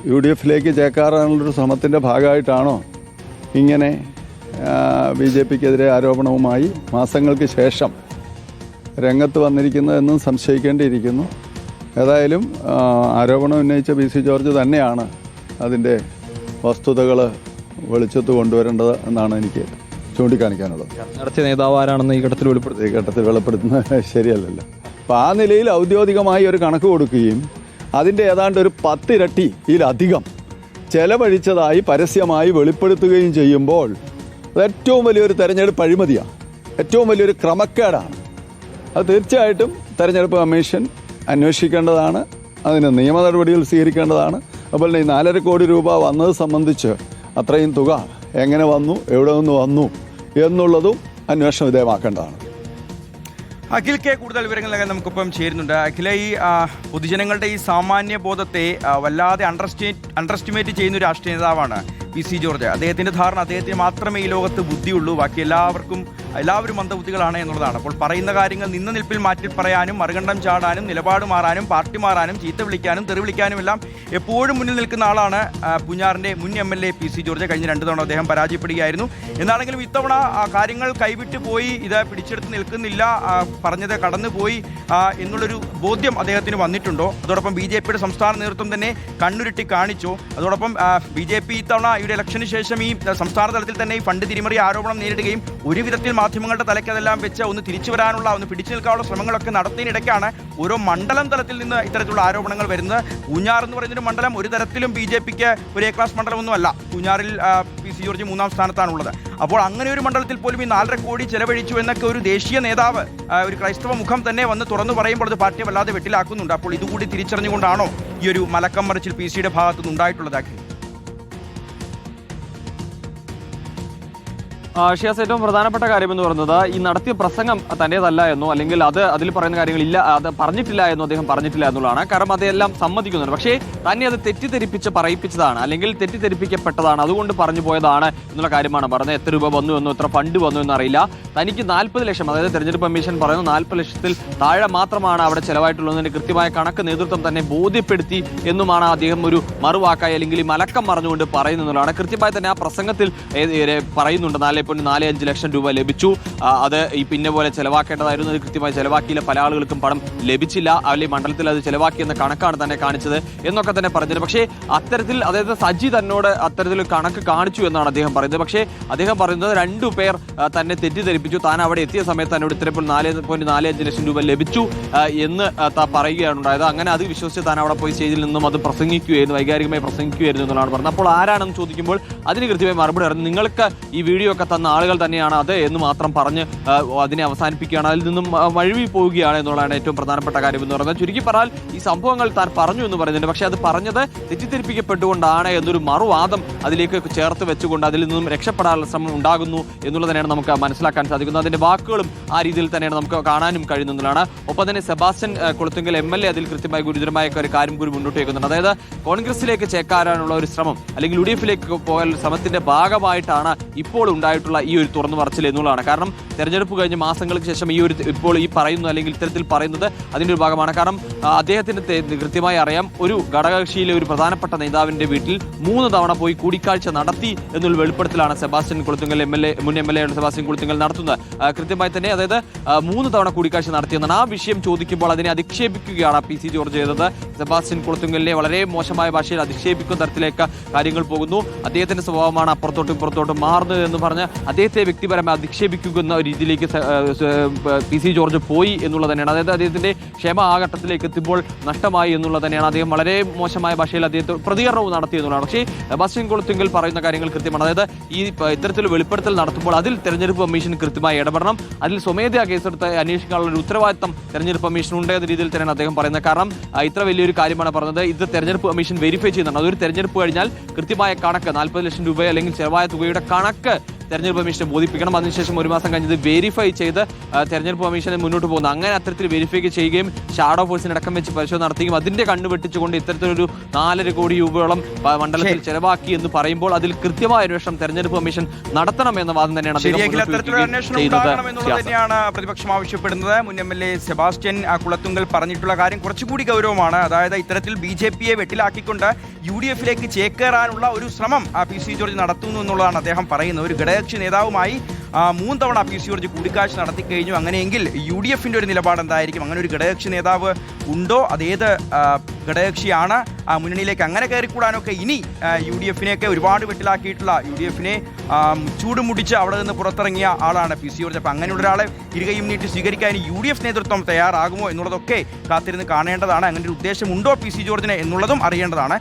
UDF-ലേക്ക് ചേക്കാറാനുള്ളൊരു ശ്രമത്തിൻ്റെ ഭാഗമായിട്ടാണോ ഇങ്ങനെ BJP-ക്കെതിരെ ആരോപണവുമായി മാസങ്ങൾക്ക് ശേഷം രംഗത്ത് വന്നിരിക്കുന്നതെന്നും സംശയിക്കേണ്ടിയിരിക്കുന്നു. ഏതായാലും ആരോപണം ഉന്നയിച്ച PC ജോർജ് തന്നെയാണ് അതിൻ്റെ വസ്തുതകൾ വെളിച്ചത്ത് കൊണ്ടുവരേണ്ടത് എന്നാണ് എനിക്ക് ചൂണ്ടിക്കാണിക്കാനുള്ളത്. നടത്തിയ നേതാവ് ആരാണെന്ന് ഈ ഘട്ടത്തിൽ വെളിപ്പെടുത്തുന്നത് ശരിയല്ലല്ലോ. അപ്പോൾ ആ നിലയിൽ ഔദ്യോഗികമായി ഒരു കണക്ക് കൊടുക്കുകയും അതിൻ്റെ ഏതാണ്ട് ഒരു 10 ഇരട്ടിയിലധികം ചെലവഴിച്ചതായി പരസ്യമായി വെളിപ്പെടുത്തുകയും ചെയ്യുമ്പോൾ അത് ഏറ്റവും വലിയൊരു തെരഞ്ഞെടുപ്പ് അഴിമതിയാണ്, ഏറ്റവും വലിയൊരു ക്രമക്കേടാണ്. അത് തീർച്ചയായിട്ടും തെരഞ്ഞെടുപ്പ് കമ്മീഷൻ അന്വേഷിക്കേണ്ടതാണ്, അതിന് നിയമ നടപടികൾ സ്വീകരിക്കേണ്ടതാണ്. അതുപോലെ തന്നെ ഈ 4.5 കോടി രൂപ വന്നത് സംബന്ധിച്ച് അത്രയും തുക എങ്ങനെ വന്നു, എവിടെ നിന്ന് വന്നു എന്നുള്ളതും അന്വേഷണ വിധേയമാക്കേണ്ടതാണ്. അഖിൽ കെ കൂടുതൽ വിവരങ്ങൾ നൽകാൻ നമുക്കിപ്പം ചേരുന്നുണ്ട്. അഖില, ഈ പൊതുജനങ്ങളുടെ ഈ സാമാന്യ ബോധത്തെ വല്ലാതെ അണ്ടർഎസ്റ്റിമേറ്റ് ചെയ്യുന്ന ഒരു രാഷ്ട്രീയ നേതാവാണ് PC ജോർജ്. അദ്ദേഹത്തിൻ്റെ ധാരണ അദ്ദേഹത്തിന് മാത്രമേ ഈ ലോകത്ത് ബുദ്ധിയുള്ളൂ, ബാക്കി എല്ലാവരും മന്ദബുദ്ധികളാണ് എന്നുള്ളതാണ്. അപ്പോൾ പറയുന്ന കാര്യങ്ങൾ നിന്ന നിൽപ്പിൽ മാറ്റി പറയാനും മറുകണ്ഠം ചാടാനും നിലപാട് മാറാനും പാർട്ടി മാറാനും ചീത്ത വിളിക്കാനും തെറി വിളിക്കാനും എല്ലാം എപ്പോഴും മുന്നിൽ നിൽക്കുന്ന ആളാണ് പൂഞ്ഞാറിൻ്റെ മുൻ MLA PC ജോർജ്. കഴിഞ്ഞ 2 തവണ അദ്ദേഹം പരാജയപ്പെടുകയായിരുന്നു. എന്നാണെങ്കിലും ഇത്തവണ കാര്യങ്ങൾ കൈവിട്ട് പോയി, ഇത് പിടിച്ചെടുത്ത് നിൽക്കുന്നില്ല, പറഞ്ഞത് കടന്നുപോയി എന്നുള്ളൊരു ബോധ്യം അദ്ദേഹത്തിന് വന്നിട്ടുണ്ടോ? അതോടൊപ്പം BJP-യുടെ സംസ്ഥാന നേതൃത്വം തന്നെ കണ്ണുരുട്ടി കാണിച്ചോ? അതോടൊപ്പം BJP ഇത്തവണ ഈ ഇലക്ഷന് ശേഷം ഈ സംസ്ഥാന തലത്തിൽ തന്നെ ഈ ഫണ്ട് തിരിമറി ആരോപണം നേരിടുകയും ഒരു വിധത്തിൽ മാധ്യമങ്ങളുടെ തലയ്ക്ക് അതെല്ലാം വെച്ച് ഒന്ന് തിരിച്ചു വരാനുള്ള, ഒന്ന് പിടിച്ചു നിൽക്കാനുള്ള ശ്രമങ്ങളൊക്കെ നടത്തിയതിനിടയ്ക്കാണ് ഓരോ മണ്ഡലം തലത്തിൽ നിന്ന് ഇത്തരത്തിലുള്ള ആരോപണങ്ങൾ വരുന്നത്. പൂഞ്ഞാർ എന്ന് പറയുന്നൊരു മണ്ഡലം ഒരു തരത്തിലും BJP-ക്ക് ഒരു A ക്ലാസ് മണ്ഡലമൊന്നുമല്ല. പൂഞ്ഞാറിൽ PC George 3ാം സ്ഥാനത്താണുള്ളത്. അപ്പോൾ അങ്ങനെ ഒരു മണ്ഡലത്തിൽ പോലും ഈ 4.5 കോടി ചെലവഴിച്ചു എന്നൊക്കെ ഒരു ദേശീയ നേതാവ്, ഒരു ക്രൈസ്തവ മുഖം തന്നെ വന്ന് തുറന്നു പറയുമ്പോൾ അത് പാർട്ടിയെ വല്ലാതെ വെട്ടിലാക്കുന്നുണ്ട്. അപ്പോൾ ഇതുകൂടി തിരിച്ചറിഞ്ഞുകൊണ്ടാണോ ഈ ഒരു മലക്കം മറിച്ചിൽ PC-യുടെ ഭാഗത്തുനിന്ന് ഉണ്ടായിട്ടുള്ളത്? ഷിയാസ്, ഏറ്റവും പ്രധാനപ്പെട്ട കാര്യം എന്ന് പറയുന്നത് ഈ നടത്തിയ പ്രസംഗം തന്റേതല്ല എന്നോ അല്ലെങ്കിൽ അതിൽ പറയുന്ന കാര്യങ്ങളില്ല, അത് പറഞ്ഞിട്ടില്ല എന്നോ അദ്ദേഹം പറഞ്ഞിട്ടില്ല എന്നുള്ളതാണ്. കാരണം അതെല്ലാം സമ്മതിക്കുന്നുണ്ട്. പക്ഷേ തന്നെ അത് തെറ്റിദ്ധരിപ്പിച്ച് പറയിപ്പിച്ചതാണ്, അല്ലെങ്കിൽ തെറ്റിദ്ധരിപ്പിക്കപ്പെട്ടതാണ്, അതുകൊണ്ട് പറഞ്ഞു പോയതാണ് എന്നുള്ള കാര്യമാണ് പറഞ്ഞത്. എത്ര രൂപ വന്നു എന്നോ എത്ര ഫണ്ട് വന്നു എന്നറിയില്ല. തനിക്ക് 40 ലക്ഷം, അതായത് തെരഞ്ഞെടുപ്പ് കമ്മീഷൻ പറയുന്നു 40 ലക്ഷത്തിൽ താഴെ മാത്രമാണ് അവിടെ ചെലവായിട്ടുള്ളതിന്റെ കൃത്യമായ കണക്ക് നേതൃത്വം തന്നെ ബോധ്യപ്പെടുത്തി എന്നുമാണ് അദ്ദേഹം ഒരു മറുവാക്കായി അല്ലെങ്കിൽ ഈ മലക്കം പറഞ്ഞുകൊണ്ട് പറയുന്നതാണ്. കൃത്യമായി തന്നെ ആ പ്രസംഗത്തിൽ പറയുന്നുണ്ട് 4.45 ലക്ഷം രൂപ ലഭിച്ചു, അത് ഈ പിന്നെ പോലെ ചെലവാക്കേണ്ടതായിരുന്നു, അത് കൃത്യമായി ചെലവാക്കിയില്ല, പല ആളുകൾക്കും പണം ലഭിച്ചില്ല, അല്ലെങ്കിൽ മണ്ഡലത്തിൽ അത് ചെലവാക്കിയെന്ന കണക്കാണ് തന്നെ കാണിച്ചത് എന്നൊക്കെ തന്നെ പറഞ്ഞത്. പക്ഷേ അത്തരത്തിൽ അതായത് സജി തന്നോട് അത്തരത്തിൽ കണക്ക് കാണിച്ചു എന്നാണ് അദ്ദേഹം പറയുന്നത്. പക്ഷേ അദ്ദേഹം പറയുന്നത് 2 പേർ തന്നെ തെറ്റിദ്ധരിപ്പിച്ചു, താൻ അവിടെ എത്തിയ സമയത്ത് തന്നോട് ഇത്തരപ്പോൾ 4.45 ലക്ഷം രൂപ ലഭിച്ചു എന്ന് പറയുകയാണ് ഉണ്ടായത്. അങ്ങനെ അത് വിശ്വസിച്ച് താൻ അവിടെ പോയി സ്റ്റേജിൽ നിന്നും അത് പ്രസംഗിക്കുകയായിരുന്നു, വൈകാരികമായി പ്രസംഗിക്കുകയായിരുന്നു എന്നുള്ളതാണ് പറഞ്ഞത്. അപ്പോൾ ആരാണെന്ന് ചോദിക്കുമ്പോൾ അതിന് കൃത്യമായി മറുപടി പറഞ്ഞു, നിങ്ങൾക്ക് ഈ വീഡിയോ ഒക്കെ തന്ന ആളുകൾ തന്നെയാണ് അത് എന്ന് മാത്രം പറഞ്ഞ് അതിനെ അവസാനിപ്പിക്കുകയാണ്, അതിൽ നിന്നും വഴുവി പോവുകയാണ് എന്നുള്ളതാണ് ഏറ്റവും പ്രധാനപ്പെട്ട കാര്യം എന്ന് പറയുന്നത്. ചുരുക്കി പറഞ്ഞാൽ ഈ സംഭവങ്ങൾ താൻ പറഞ്ഞു എന്ന് പറയുന്നുണ്ട്, പക്ഷേ അത് പറഞ്ഞത് തെറ്റിദ്ധരിപ്പിക്കപ്പെട്ടുകൊണ്ടാണ് എന്നൊരു മറുവാദം അതിലേക്ക് ചേർത്ത് വെച്ചുകൊണ്ട് അതിൽ നിന്നും രക്ഷപ്പെടാനുള്ള ശ്രമം ഉണ്ടാകുന്നു എന്നുള്ളത് തന്നെയാണ് നമുക്ക് മനസ്സിലാക്കാൻ സാധിക്കുന്നത്. അതിന്റെ വാക്കുകളും ആ രീതിയിൽ തന്നെയാണ് നമുക്ക് കാണാനും കഴിയുന്നതാണ്. ഒപ്പം തന്നെ സെബാസ്റ്റ്യൻ കുളത്തുങ്കൽ MLA അതിൽ കൃത്യമായി ഗുരുതരമായ ഒരു കാര്യം കൂടി മുന്നോട്ട് വെക്കുന്നുണ്ട്. അതായത് കോൺഗ്രസിലേക്ക് ചേക്കാറാനുള്ള ഒരു ശ്രമം അല്ലെങ്കിൽ UDF-ലേക്ക് പോകാനുള്ള ശ്രമത്തിന്റെ ഭാഗമായിട്ടാണ് ഇപ്പോൾ ഉണ്ടായിട്ടുള്ള ഈ ഒരു തുറന്നു പറച്ചിൽ എന്നുള്ളതാണ്. കാരണം തെരഞ്ഞെടുപ്പ് കഴിഞ്ഞ് മാസങ്ങൾക്ക് ശേഷം ഇപ്പോൾ ഈ പറയുന്നു അല്ലെങ്കിൽ ഇത്തരത്തിൽ പറയുന്നത് അതിന്റെ ഒരു ഭാഗമാണ്. കാരണം അദ്ദേഹത്തിന് കൃത്യമായി അറിയാം, ഒരു ഘടകകക്ഷിയിലെ ഒരു പ്രധാനപ്പെട്ട നേതാവിന്റെ വീട്ടിൽ 3 തവണ പോയി കൂടിക്കാഴ്ച നടത്തി എന്നുള്ള വെളിപ്പെടുത്തലാണ് സെബാസ്റ്റ്യൻ കുളത്തുങ്കൽ മുൻ MLA സെബാസ്റ്റ്യൻ കുളത്തുങ്കൽ നടത്തുന്നത്. കൃത്യമായി തന്നെ അതായത് 3 തവണ കൂടിക്കാഴ്ച നടത്തിയെന്നാണ്. ആ വിഷയം ചോദിക്കുമ്പോൾ അതിനെ അധിക്ഷേപിക്കുകയാണ് PC ജോർജ് ചെയ്തത്. സെബാസ്റ്റ്യൻ കുളത്തുങ്കലിനെ വളരെ മോശമായ ഭാഷയിൽ അധിക്ഷേപിക്കുന്ന തരത്തിലേക്ക് കാര്യങ്ങൾ പോകുന്നു. അദ്ദേഹത്തിന്റെ സ്വഭാവമാണ് അപ്പുറത്തോട്ടും ഇപ്പുറത്തോട്ടും മാറുന്നത് എന്ന് പറഞ്ഞ് അദ്ദേഹത്തെ വ്യക്തിപരമായി അധിക്ഷേപിക്കുന്ന രീതിയിലേക്ക് PC ജോർജ് പോയി എന്നുള്ളത് തന്നെയാണ്. അതായത് അദ്ദേഹത്തിന്റെ ക്ഷമ ആ ഘട്ടത്തിലേക്ക് എത്തുമ്പോൾ നഷ്ടമായി എന്നുള്ളത് തന്നെയാണ്. അദ്ദേഹം വളരെ മോശമായ ഭാഷയിൽ അദ്ദേഹത്തെ പ്രതികരണവും നടത്തി എന്നുള്ളതാണ്. പക്ഷേ സെബാസ്റ്റ്യൻ കുളത്തുങ്കൽ പറയുന്ന കാര്യങ്ങൾ കൃത്യമാണ്. അതായത് ഈ ഇത്തരത്തിൽ വെളിപ്പെടുത്തൽ നടത്തുമ്പോൾ അതിൽ തെരഞ്ഞെടുപ്പ് കമ്മീഷൻ കൃത്യമായി ഇടപെടണം, അതിൽ സ്വമേധയാ കേസെടുത്ത് അന്വേഷിക്കാനുള്ള ഒരു ഉത്തരവാദിത്തം തെരഞ്ഞെടുപ്പ് കമ്മീഷൻ ഉണ്ട് എന്ന രീതിയിൽ തന്നെയാണ് അദ്ദേഹം പറയുന്നത്. കാരണം ഇത്ര വലിയൊരു കാര്യമാണ് പറഞ്ഞത്, ഇത് തെരഞ്ഞെടുപ്പ് കമ്മീഷൻ വെരിഫൈ ചെയ്യുന്നുണ്ട്. അതൊരു തെരഞ്ഞെടുപ്പ് കഴിഞ്ഞാൽ കൃത്യമായ കണക്ക് 40 ലക്ഷം രൂപ അല്ലെങ്കിൽ ചെലവായ തുകയുടെ കണക്ക് തെരഞ്ഞെടുപ്പ് കമ്മീഷനെ ബോധിപ്പിക്കണം. അതിനുശേഷം 1 മാസം കഴിഞ്ഞത് വെരിഫൈ ചെയ്ത് തെരഞ്ഞെടുപ്പ് കമ്മീഷനെ മുന്നോട്ട് പോകുന്നത്. അങ്ങനെ അത്തരത്തിൽ വെരിഫൈ ചെയ്യുകയും ഷാഡോ ഫോഴ്സിന് അടക്കം വെച്ച് പരിശോധന നടത്തുകയും അതിന്റെ കണ്ണ് വെട്ടിച്ചുകൊണ്ട് ഇത്തരത്തിലൊരു 4.5 കോടി രൂപയോളം മണ്ഡലത്തിൽ ചെലവാക്കി എന്ന് പറയുമ്പോൾ അതിൽ കൃത്യമായ അന്വേഷണം തെരഞ്ഞെടുപ്പ് കമ്മീഷൻ നടത്തണം എന്ന വാദം തന്നെയാണ് തന്നെയാണ് പ്രതിപക്ഷം ആവശ്യപ്പെടുന്നത്. മുൻ MLA സെബാസ്റ്റ്യൻ കുളത്തുങ്കൽ പറഞ്ഞിട്ടുള്ള കാര്യം കുറച്ചുകൂടി ഗൗരവമാണ്. അതായത് ഇത്തരത്തിൽ BJPയെ വെട്ടിലാക്കിക്കൊണ്ട് UDF-ലേക്ക് ചേക്കേറാനുള്ള ഒരു ശ്രമം PC ജോർജ് നടത്തുന്നു എന്നുള്ളതാണ് അദ്ദേഹം പറയുന്നത്. ഒരു ഘടകകക്ഷി നേതാവുമായി 3 തവണ PC ജോർജ് കൂടിക്കാഴ്ച നടത്തി കഴിഞ്ഞു. അങ്ങനെയെങ്കിൽ UDF-ന്റെ ഒരു നിലപാട് എന്തായിരിക്കും? അങ്ങനെ ഒരു ഘടകകക്ഷി നേതാവ് ഉണ്ടോ? അതേത് ഘടകകക്ഷിയാണ്? മുന്നണിയിലേക്ക് അങ്ങനെ കയറിക്കൂടാനൊക്കെ ഇനി UDF-നെയൊക്കെ ഒരുപാട് വെട്ടിലാക്കിയിട്ടുള്ള UDF-നെ ചൂട് മുടിച്ച് അവിടെ നിന്ന് പുറത്തിറങ്ങിയ ആളാണ് PC ജോർജ്. അപ്പം അങ്ങനെയുള്ള ഒരാളെ ഇരുകയും നീട്ടി സ്വീകരിക്കാൻ UDF നേതൃത്വം തയ്യാറാകുമോ എന്നുള്ളതൊക്കെ കാത്തിരുന്ന് കാണേണ്ടതാണ്. അങ്ങനെ ഒരു ഉദ്ദേശമുണ്ടോ PC ജോർജിന് എന്നുള്ളതും അറിയേണ്ടതാണ്.